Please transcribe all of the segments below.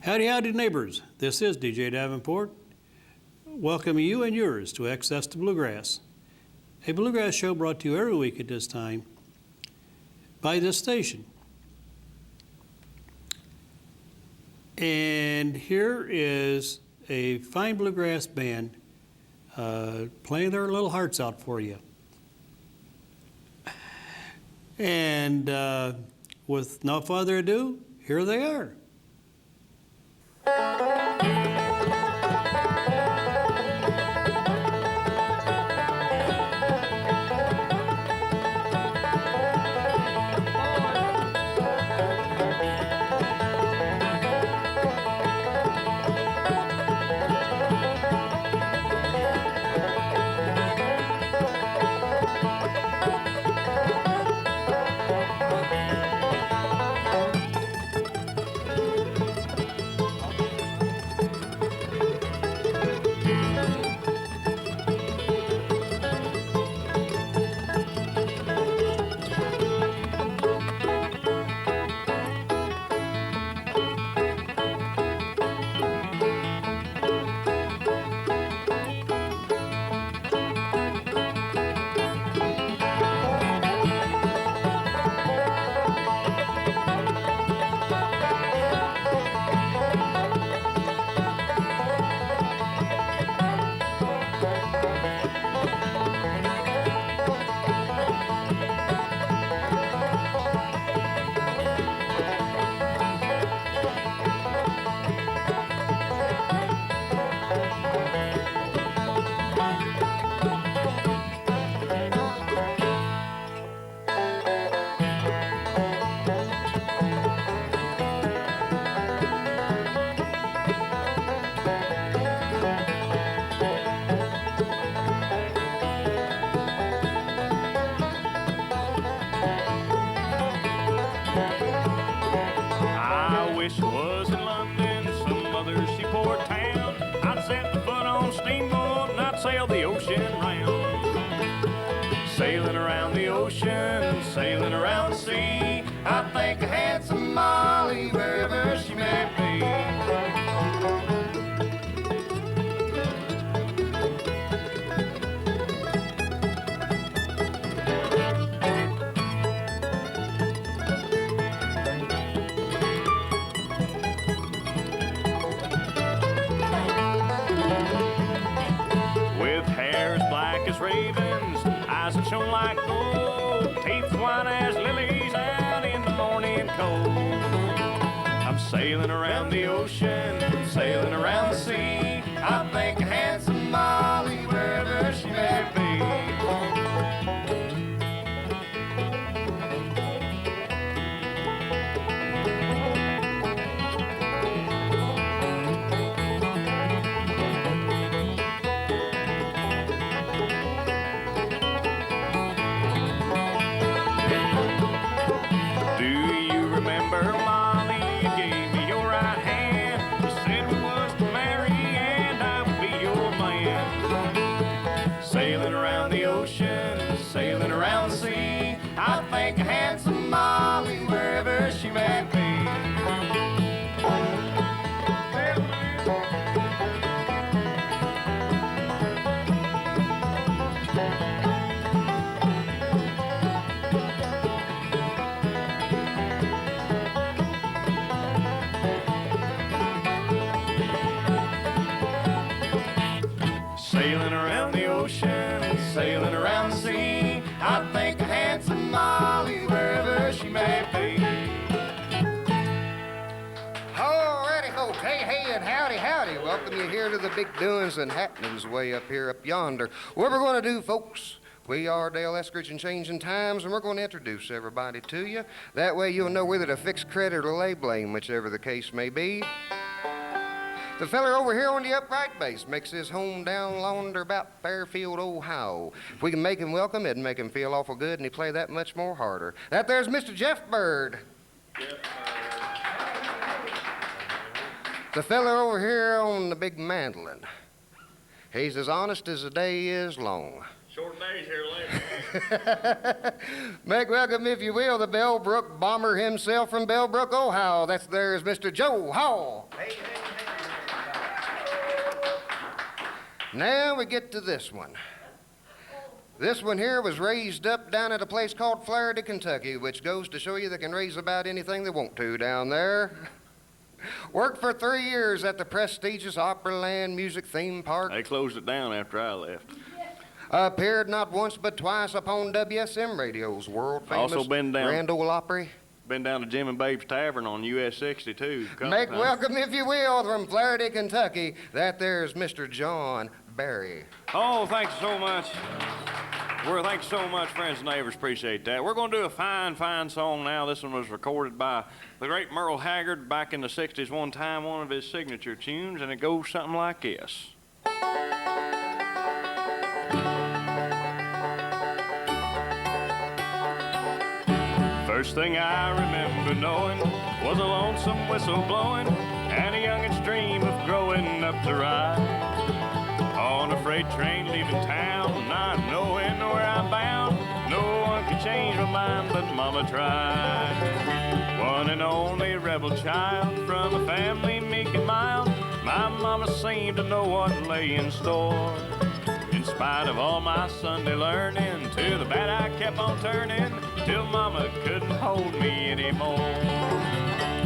Howdy, howdy, neighbors. This is DJ Davenport, welcoming you and yours to Access to Bluegrass, a bluegrass show brought to you every week at this time by this station. And here is a fine bluegrass band playing their little hearts out for you. And with no further ado, here they are. Sail the ocean round, sailing around the ocean, sailing around the sea. I think I had some Molly wherever she may be. Ravens, eyes that shone like gold, teeth white as lilies out in the morning cold. I'm sailing around the ocean, sailing around the sea. I think I had some Molly wherever she may be. Sailing around the sea, I think I had some Molly wherever she may be. Sailing around the ocean, sailing around the sea. I think I had some Molly wherever she may be. Alrighty, ho, hey, and howdy, howdy. Welcome you here to the big doings and happenings way up here, up yonder. What we're going to do, folks, we are Dayle, Eskridge, and Changing Times, and we're going to introduce everybody to you. That way you'll know whether to fix credit or lay blame, whichever the case may be. The feller over here on the upright bass makes his home down yonder about Fairfield, Ohio. If we can make him welcome, it'd make him feel awful good, and he'd play that much more harder. That there's Mr. Jeff Bird. The feller over here on the big mandolin. He's as honest as the day is long. Short day days here later. Make welcome, if you will, the Bellbrook bomber himself from Bellbrook, Ohio. There's Mr. Joe Hall. Hey, hey, hey. Now we get to this one. This one here was raised up down at a place called Flaherty, Kentucky, which goes to show you they can raise about anything they want to down there. Worked for 3 years at the prestigious Opryland Music Theme Park. They closed it down after I left. Appeared not once but twice upon WSM Radio's world famous Also been down- Grand Ole Opry. Been down to Jim and Babe's Tavern on US 62. Make welcome, if you will, from Flaherty, Kentucky. There's Mr. John Barry. Oh, thanks so much. Well, thanks so much, friends and neighbors. Appreciate that. We're going to do a fine, fine song now. This one was recorded by the great Merle Haggard back in the 60s one time, one of his signature tunes, and it goes something like this. First thing I remember knowing was a lonesome whistle blowing and a youngin's dream of growing up to ride on a freight train leaving town, not knowing where I'm bound. No one could change my mind, but Mama tried. One and only rebel child from a family meek and mild, my Mama seemed to know what lay in store. In spite of all my Sunday learning, to the bad I kept on turning, till Mama couldn't hold me anymore.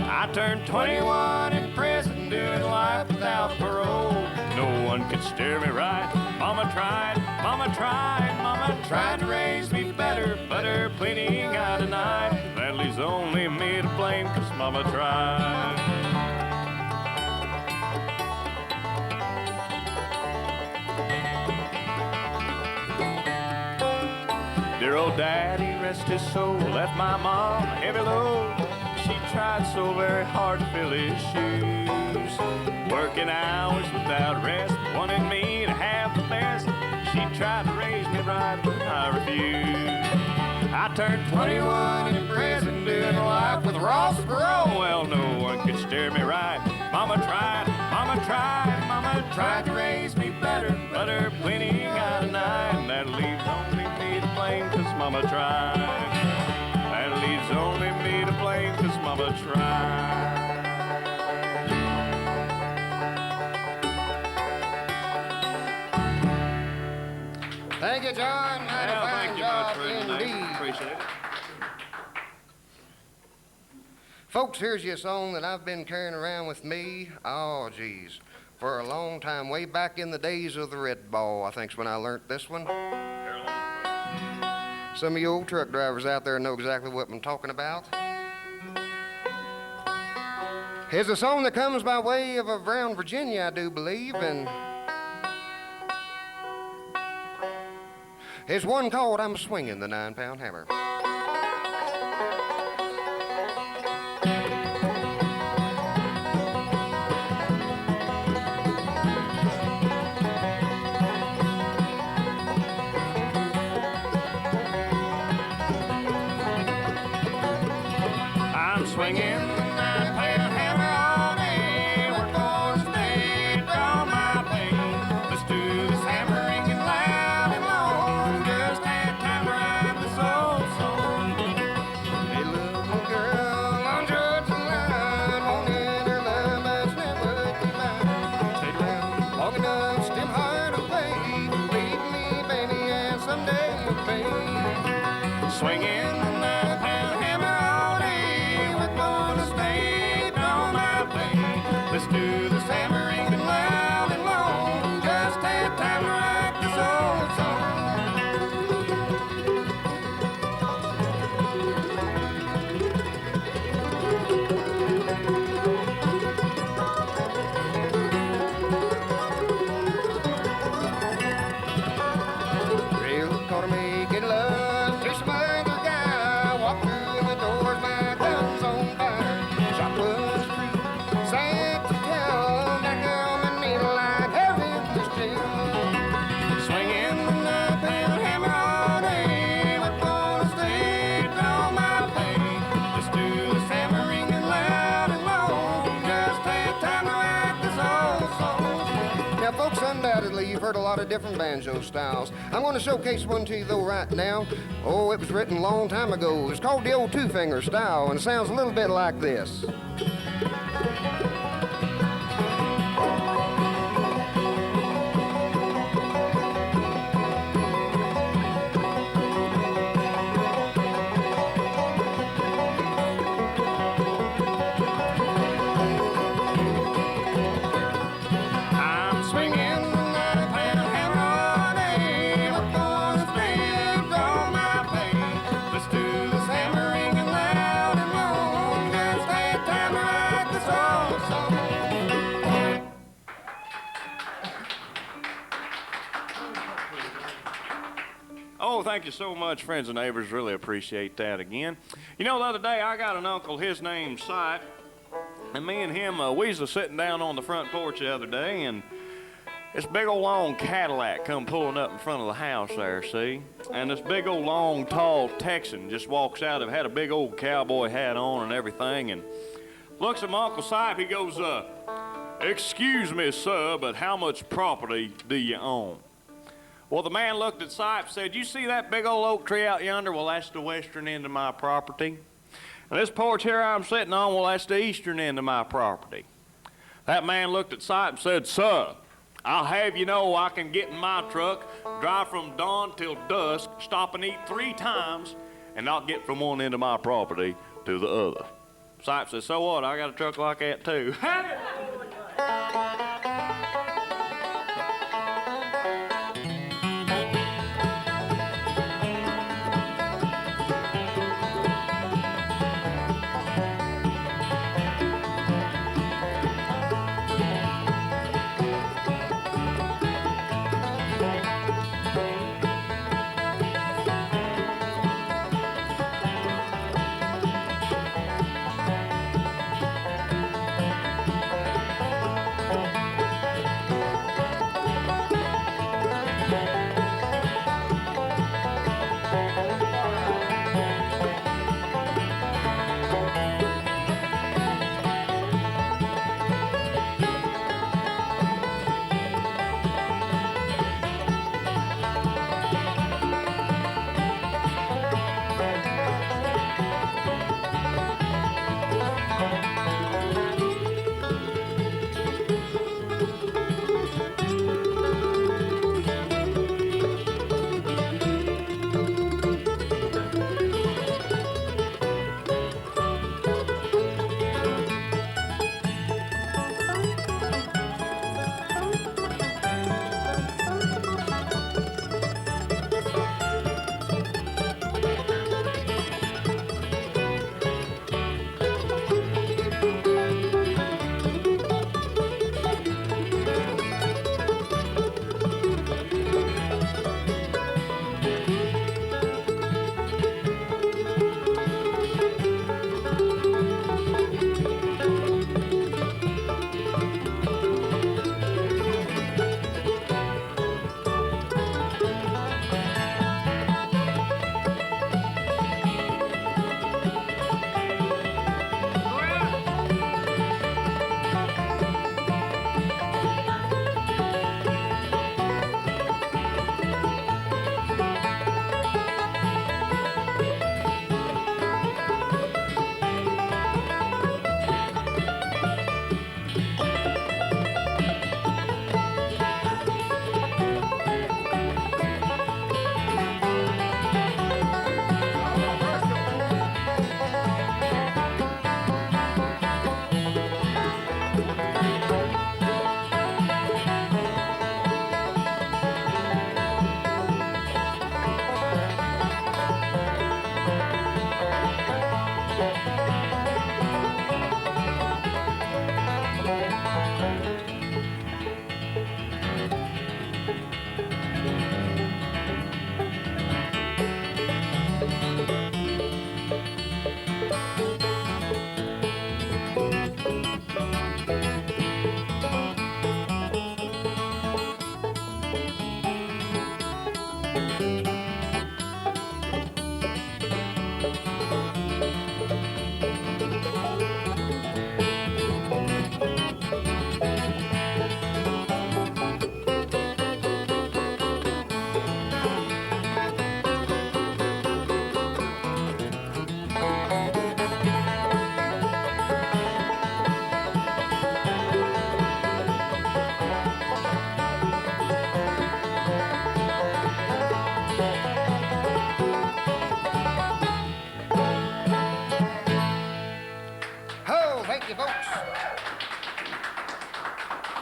I turned 21 in prison, doing life without parole. No one could steer me right. Mama tried to raise me better, but her pleading I denied. That leaves only me to blame, 'cause Mama tried. Dear old daddy, rest his soul, left my mom a heavy load. She tried so very hard to fill his shoes, working hours without rest, wanted me to have the best. She tried to raise me right, but I refused. I turned 21 in prison, doing life with Ross parole. Well, no one could steer me right. Mama tried to raise me better, but her pleading I denied. And that leaves only me to blame, 'cause Mama tried. That leaves only me to blame, 'cause Mama tried. Thank you, John. Mighty Well, fine thank you job much for tonight. indeed. Appreciate it. Folks, here's your song that I've been carrying around with me, oh, geez, for a long time, way back in the days of the Red Ball, I think's when I learned this one. Some of you old truck drivers out there know exactly what I'm talking about. Here's a song that comes by way of around Virginia, I do believe, and here's one called I'm Swinging the 9-Pound Hammer. Swinging the 9-pound hammer all day. We're gonna stay, draw my pain. Let's do this hammering and loud and long. Just had time to write this old song. Hey, little girl on Georgia line, wanting her love much never be mine. Stayed around long enough, still hard away. Leave me, baby, and someday you'll pay. Swinging the 9-pound hammer all day. We're gonna stay, draw my pain. Let's do this hammering and loud and long. Just had time to write this old song. Real gonna make it love to some other guy. Walk through the doors, my gun's on fire. Shot was true, sad to tell. heard a lot of different banjo styles. I'm going to showcase one to you, though, right now. Oh, it was written a long time ago. It's called the old two-finger style, and it sounds a little bit like this. Oh, thank you so much, friends and neighbors. Really appreciate that again. You know, the other day I got an uncle, his name's Sipe, and me and him, we was sitting down on the front porch the other day, and this big old long Cadillac come pulling up in front of the house there, see? And this big old long tall Texan just walks out of, had a big old cowboy hat on and everything, and looks at my Uncle Sipe. He goes, "Excuse me, sir, but how much property do you own?" Well, the man looked at Sipe and said, "You see that big old oak tree out yonder? Well, that's the western end of my property. And this porch here I'm sitting on, well, that's the eastern end of my property." That man looked at Sipe and said, "Sir, I'll have you know I can get in my truck, drive from dawn till dusk, stop and eat 3 times, and not get from one end of my property to the other." Sipe said, "So what? I got a truck like that too."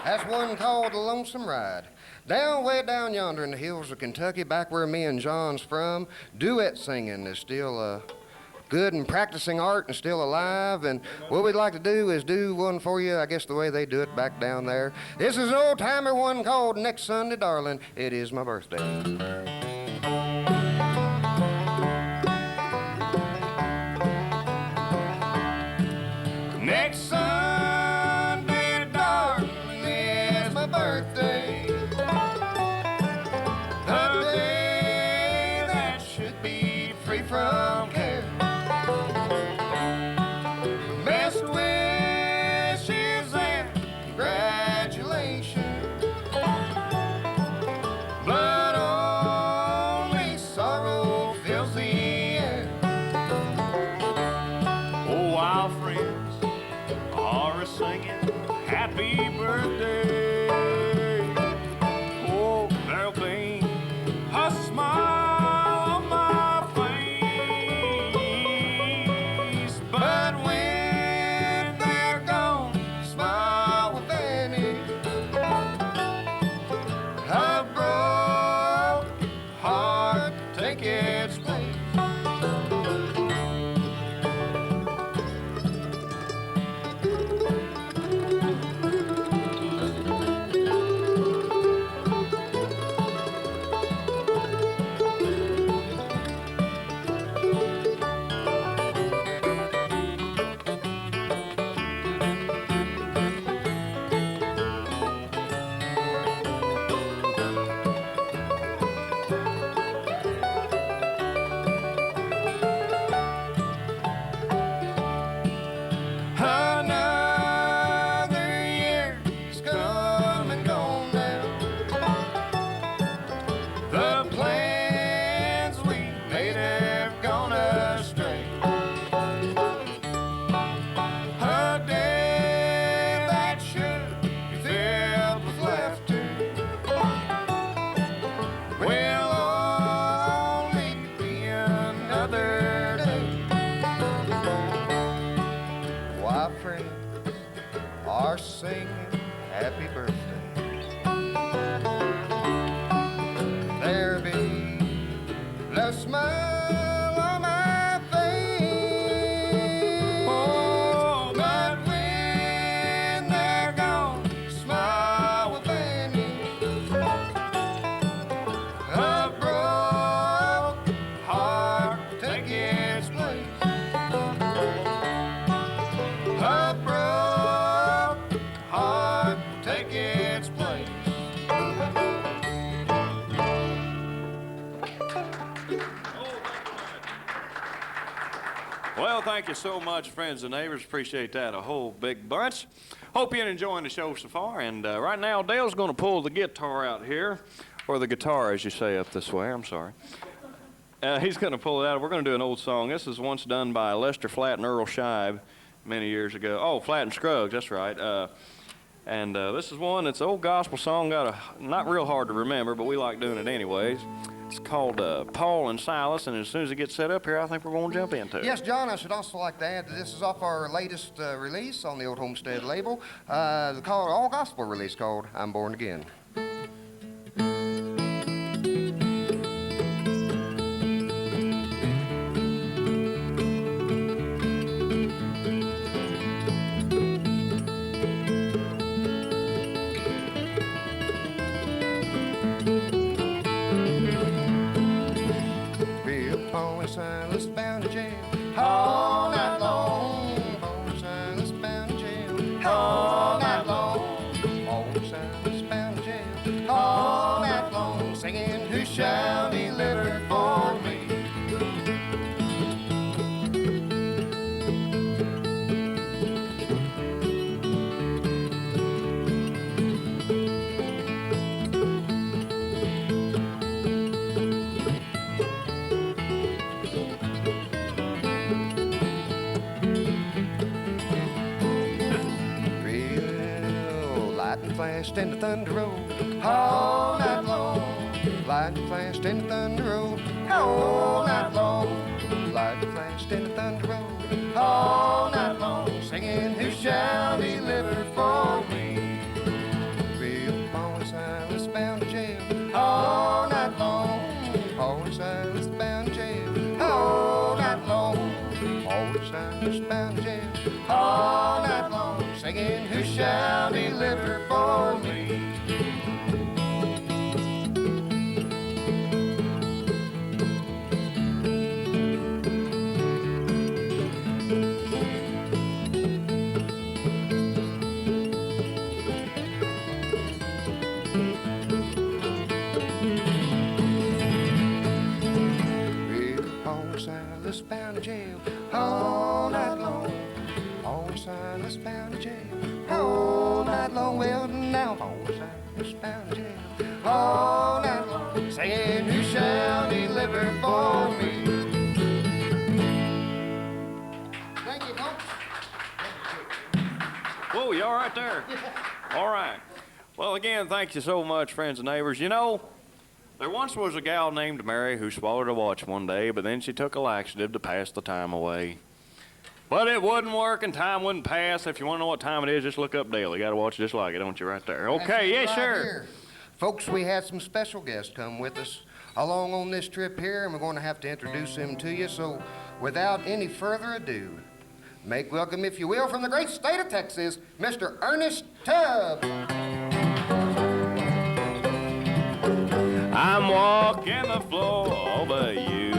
That's one called The Lonesome Ride. Way down yonder in the hills of Kentucky, back where me and John's from, duet singing is still good and practicing art and still alive. And what we'd like to do is do one for you, I guess the way they do it back down there. This is an old-timer one called Next Sunday, Darling, It Is My Birthday. Next Sunday, darling, is my birthday. A day that should be free from care. Best wishes and congratulations. But only sorrow fills the air. Oh, while friends are singing happy birthday, oh, there'll be a smile on my face. But when they're gone, smile will vanish. A broken heart take its place. Another year's come and gone now. The plans we made have gone astray. A day that should be filled with laughter will only be another day. Why, friends are singing happy birthday. There be the smile on my face. Oh, but when they're gone, smile will vanish. A broken heart take its place. A broken heart take its place. Well, thank you so much, friends and neighbors. Appreciate that a whole big bunch. Hope you're enjoying the show so far. And right now, Dale's going to pull the guitar out here, or the guitar, as you say up this way. I'm sorry. He's going to pull it out. We're going to do an old song. This is once done by Lester Flatt and Earl Scheib many years ago. Oh, Flatt and Scruggs, that's right. This is one that's an old gospel song, not real hard to remember, but we like doing it anyways. It's called Paul and Silas, and as soon as it gets set up here, I think we're going to jump into it. Yes, John, I should also like to add that this is off our latest release on the Old Homestead label, the all gospel release called I'm Born Again. Paul and Silas bound to jail all night long. Paul and Silas bound to jail all night long. Paul and Silas bound to jail all night long, singing, "Who shall deliver for me?" Lightning flashed and the thunder rolled all night long. Lightning flashed and the thunder rolled all night long. Lightning flashed and the thunder rolled all night long, singing, who shall deliver for me? Real Paul and Silas bound to jail all night long. Paul and Silas bound to jail all night long. Paul and Silas bound to jail all night long, singing, who shall deliver for me? Silas bound to jail all night long. Paul and Silas bound to jail all night long. Well, now Paul and Silas bound to jail all night long, saying, who shall deliver for me? Thank you, folks. Whoa, you all right there? All right. Well, again, thank you so much, friends and neighbors. You know, there once was a gal named Mary who swallowed a watch one day, but then she took a laxative to pass the time away. But it wouldn't work and time wouldn't pass. If you want to know what time it is, just look up Dayle. You got to watch it just like it, don't you, right there? Okay, yes, right sure. Here. Folks, we had some special guests come with us along on this trip here, and we're going to have to introduce them to you. So without any further ado, make welcome, if you will, from the great state of Texas, Mr. Ernest Tubb. I'm walking the floor over you.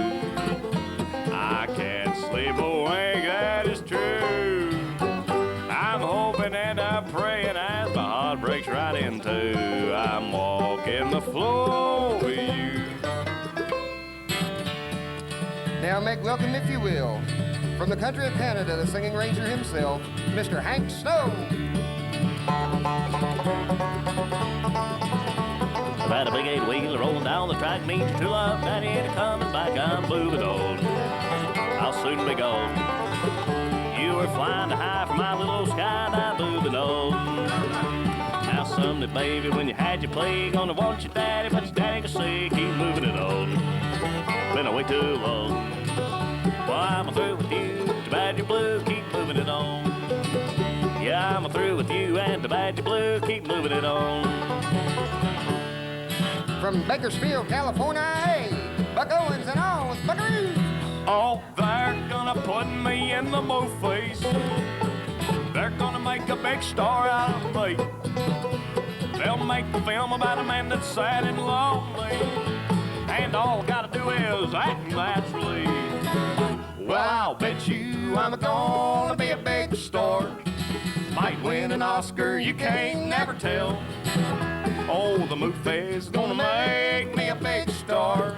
I can't sleep awake, that is true. I'm hoping and I'm praying as my heart breaks right in two. I'm walking the floor over you. Now make welcome, if you will, from the country of Canada, the singing ranger himself, Mr. Hank Snow. About a big eight-wheeler rolling down the track, meet your true love, daddy, and coming back, I'm blue and old. I'll soon be gone. You were flying too high for my little sky, and I blew the nose. Now someday, baby, when you had your play, gonna want your daddy, but your daddy can say, keep moving it on. Been away too long. Well, I'm through with you, too bad you're blue, keep moving it on. Yeah, I'm through with you, and too bad you're blue, keep moving it on. From Bakersfield, California, hey, Buck Owens and all with Buckaroo. Oh, they're gonna put me in the movies. They're gonna make a big star out of me. They'll make a film about a man that's sad and lonely, and all I gotta do is act naturally. Well, I'll bet you I'm gonna be a big star. Might win an Oscar, you can't never tell. Oh, the movie's gonna make me a big star,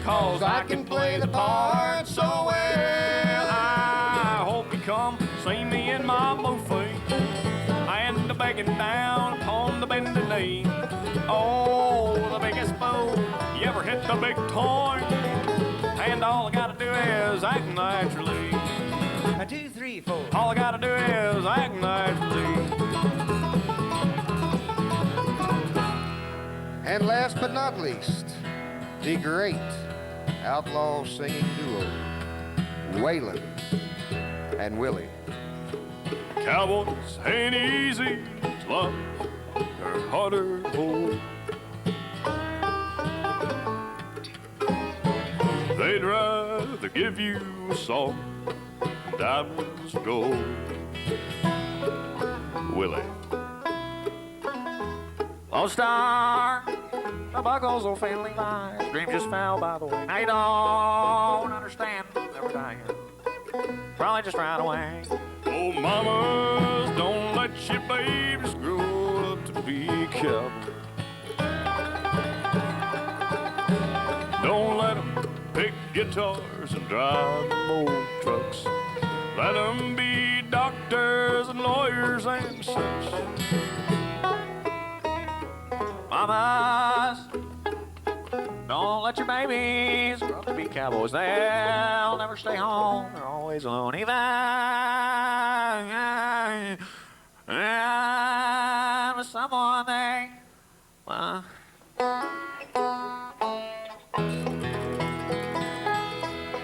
'cause I can play the part so well. I hope you come see me in my movie, and the begging down upon the bending knee. Oh, the biggest fool you ever hit the big toy, and all I gotta do is act naturally. 1, 2, 3, 4. All I gotta do is act naturally. And last but not least, the great outlaw singing duo, Waylon and Willie. Cowboys ain't easy to love, they're harder to hold. They'd rather give you a song, diamonds and gold. Willie. Lone Star, the buckles will faintly lie. Dreams just fell by the way. I don't understand, never dying. Probably just right away. Oh, mamas, don't let your babies grow up to be cowboys. Don't let them pick guitars and drive them old trucks. Let them be doctors and lawyers and such. Mamas, don't let your babies grow up to be cowboys. They'll never stay home. They're always alone. Even with someone they... Well,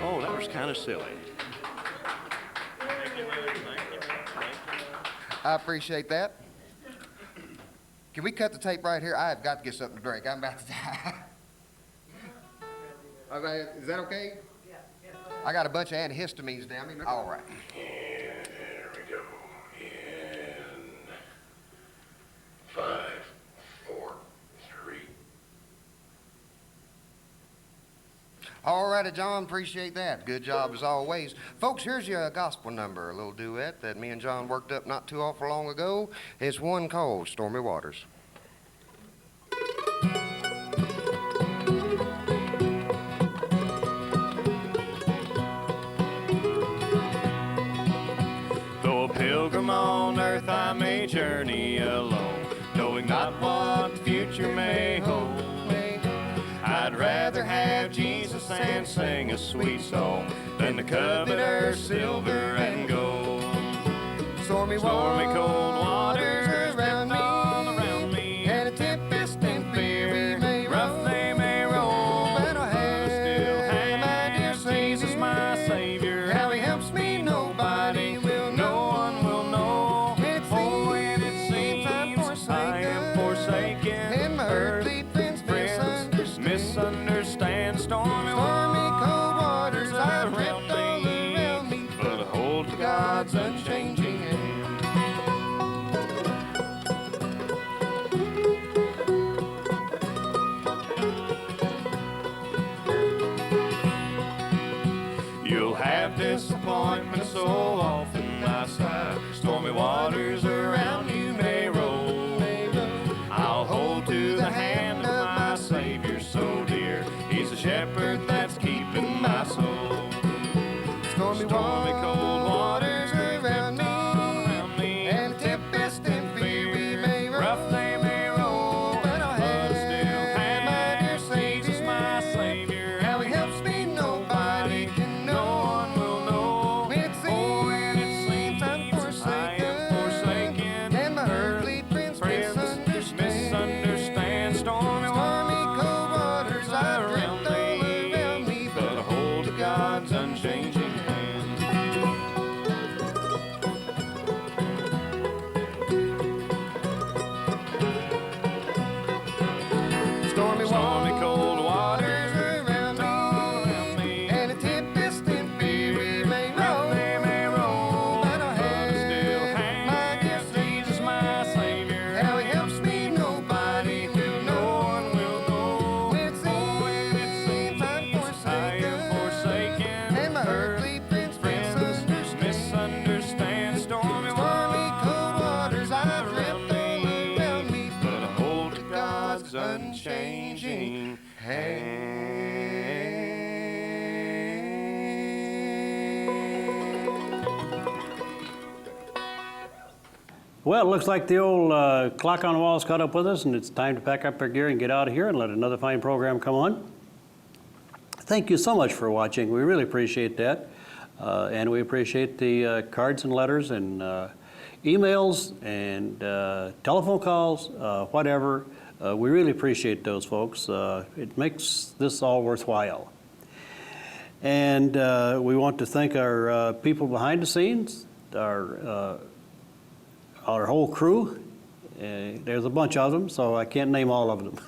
oh, that was kind of silly. I appreciate that. Can we cut the tape right here? I've got to get something to drink. I'm about to die. Okay, is that okay? Yeah. I got a bunch of antihistamines down me. All right. And there we go. And 5, 4, 3. All righty, John, appreciate that. Good job as always. Folks, here's your gospel number, a little duet that me and John worked up not too awful long ago. It's one called Stormy Waters. Though a pilgrim on earth I may journey alone, knowing not what the future may hold. I'd rather have Jesus and sing a sweet song than to covet earth's silver and gold. Stormy cold waters around me, all around me, and a tempest in fear we may rough roll. they may roll, But I have still have my dear Jesus, my Savior. How he helps me, nobody will know. No one will know. When When it seems I am forsaken, and my earthly friends misunderstand. Stormy cold waters I've ripped all me, around me, but I hold to God's unchanging hand. You'll have disappointment so often I sigh. Stormy waters around you may roll. I'll hold to the hand of my Savior so dear. He's a shepherd that's keeping my soul. Stormy cold waters around around me, and a tempest in fear we may roll. rough they may roll, But I'll have still have my dear Jesus, Savior. my Savior. How he helps me, nobody can No know. one will know. When it seems, When it seems I'm forsaken, I am forsaken, and my earthly friends misunderstand. Stormy cold waters I've around ripped all around me, but I hold to God's unchanging hand. Stormy cold waters around me, and a tempest in fear we may roll. they may roll, But I'll have still have my dear Jesus, my Savior. How he helps me, nobody will No know. one will know. When it seems I'm forsaken, and my earthly friends misunderstand. Stormy cold waters I've ripped all around me, but I hold to God's unchanging hand. Well, it looks like the old clock on the wall's caught up with us, and it's time to pack up our gear and get out of here and let another fine program come on. Thank you so much for watching. We really appreciate that. And we appreciate the cards and letters and emails and telephone calls, whatever. We really appreciate those, folks. It makes this all worthwhile. And we want to thank our people behind the scenes, our whole crew. There's a bunch of them, so I can't name all of them.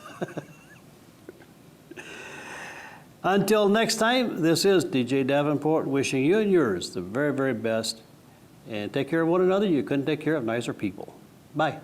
Until next time, this is DJ Davenport wishing you and yours the very, very best. And take care of one another. You couldn't take care of nicer people. Bye.